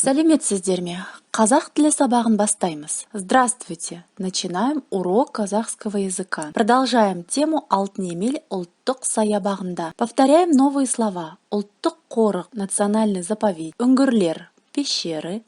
Сәлеметсіздер ме? Қазақ тілі сабағын бастаймыз. Здравствуйте! Начинаем урок казахского языка. Продолжаем тему Алтын Емел ұлттық саябағында. Повторяем новые слова. Ұлттық қорық, национальный заповедь, үңгірлер, пещеры,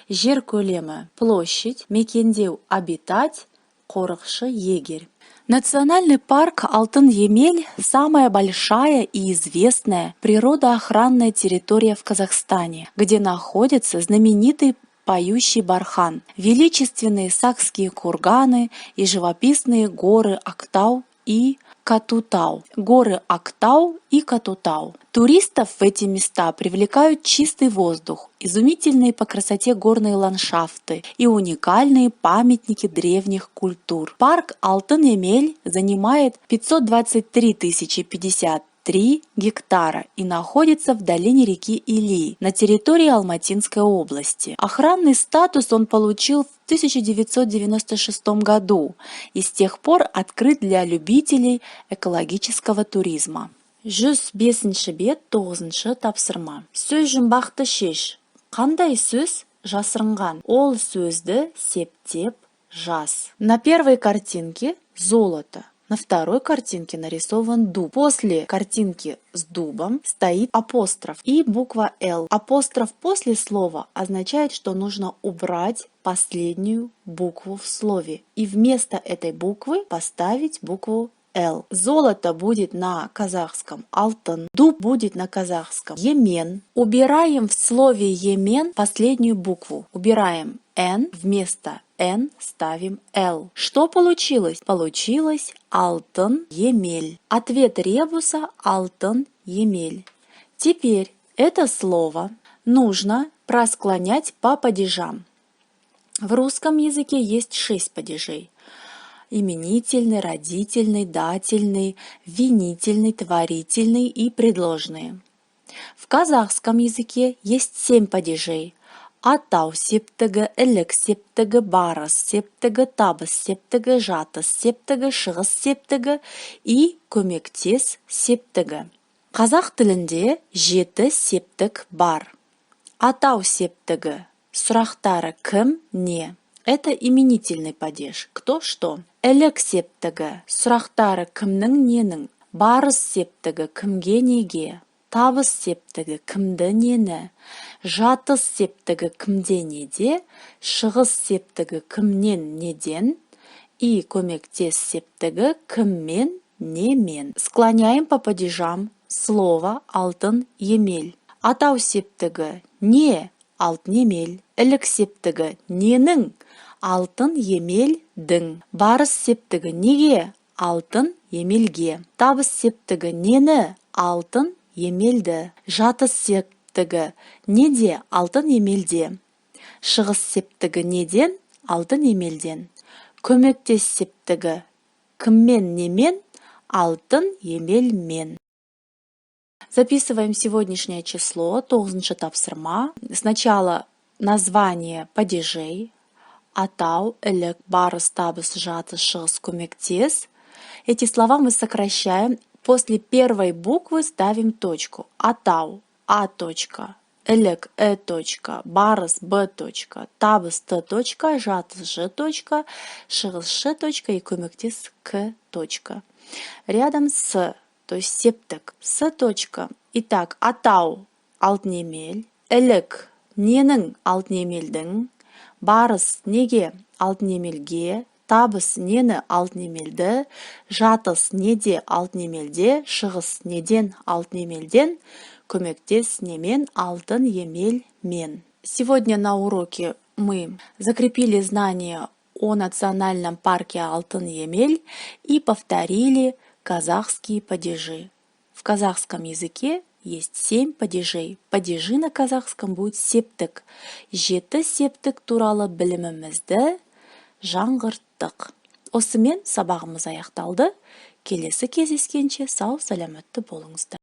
жер көлемі, площадь, мекендеу, обитать, қорықшы, егерь. Национальный парк Алтын Емель – самая большая и известная природоохранная территория в Казахстане, где находится знаменитый поющий бархан, величественные сакские курганы и живописные горы Актау и Катутау. Горы Актау и Катутау. Туристов в эти места привлекают чистый воздух, изумительные по красоте горные ландшафты и уникальные памятники древних культур. Парк Алтын Емель занимает 523 053 гектара и находится в долине реки Или на территории Алматинской области. Охранный статус он получил в 1996 году и с тех пор открыт для любителей экологического туризма. 105-ші бет 9-шы тапсырма. Сөз жұмбақты шеш. Қандай сөз жасырынған? Ол сөзді септеп жаз. На первой картинке золото. На второй картинке нарисован дуб. После картинки с дубом стоит апостроф и буква «Л». Апостроф после слова означает, что нужно убрать последнюю букву в слове и вместо этой буквы поставить букву «Л». Золото будет на казахском «алтын», дуб будет на казахском «емен». Убираем в слове «емен» последнюю букву. Убираем «н», вместо «н» ставим «л». Что получилось? Получилось «алтын емель». Ответ ребуса «алтын емель». Теперь это слово нужно просклонять по падежам. В русском языке есть 6 падежей. Именительный, родительный, дательный, винительный, творительный и предложные. В казахском языке есть 7 падежей. Атау септігі, ілік септігі, барыс септігі, табыс септігі, жатыс септігі, шығыс септігі и көмектес септігі. Қазақ тілінде 7 септік бар. Атау септігі. Сұрақтары кім, не. Это именительный падеж. Кто, что. Ілік септігі. Сұрақтары кімнің, ненің. Барыс септігі. Кімге, неге. Табыс септігі. Кімді, нені. Жатыс септігі. Кімде, неде. Шығыс септігі. Кімнен, неден. И көмектес септігі. Кіммен, немен. Склоняем по падежам слово алтын емель. Атау септігі. Не. Алтын емель. Ілік септігі. Ненің. Алтын емелдің. Барыс септігі. Неге? Алтын емелге. Табыс септігі. Нені? Алтын емелді. Жатыс септігі. Неде? Алтын емелде. Шығыс септігі. Неден? Алтын емелден. Көмектес септігі. Кіммен, немен? Алтын емелмен. Записываем сегодняшнее число, 9-ші тапсырма. Сначала название падежей. Атау, ілік, барыс, табыс, жатыс, шығыс, көмектес. Эти слова мы сокращаем. После первой буквы ставим точку. Атау, А точка. Ілік, точка. Барыс, Б точка. Табыс, Т точка. Жатыс, Ж точка. Шығыс, Ш точка. И көмектес, К точка. Рядом с, то есть септік, С точка. Итак, атау, алтын емел. Ілік, ненің, алтын емелдің. Барыс, неге, алтын емелге. Табыс, нені, алтын емелді. Жатыс, неде, алтын емелде. Шығыс, неден, алтын емелден. Көмектес, немен, алтын емелмен. Сегодня на уроке мы закрепили знания о национальном парке Алтын Емель и повторили казахские падежи. В казахском языке есть 7 падежей. Падежи на казахском будет септік. 7 септік туралы білімімізді жаңғырттық. Осымен сабағымыз аяқталды. Келесі кездескенше сау саламатты болыңыздар.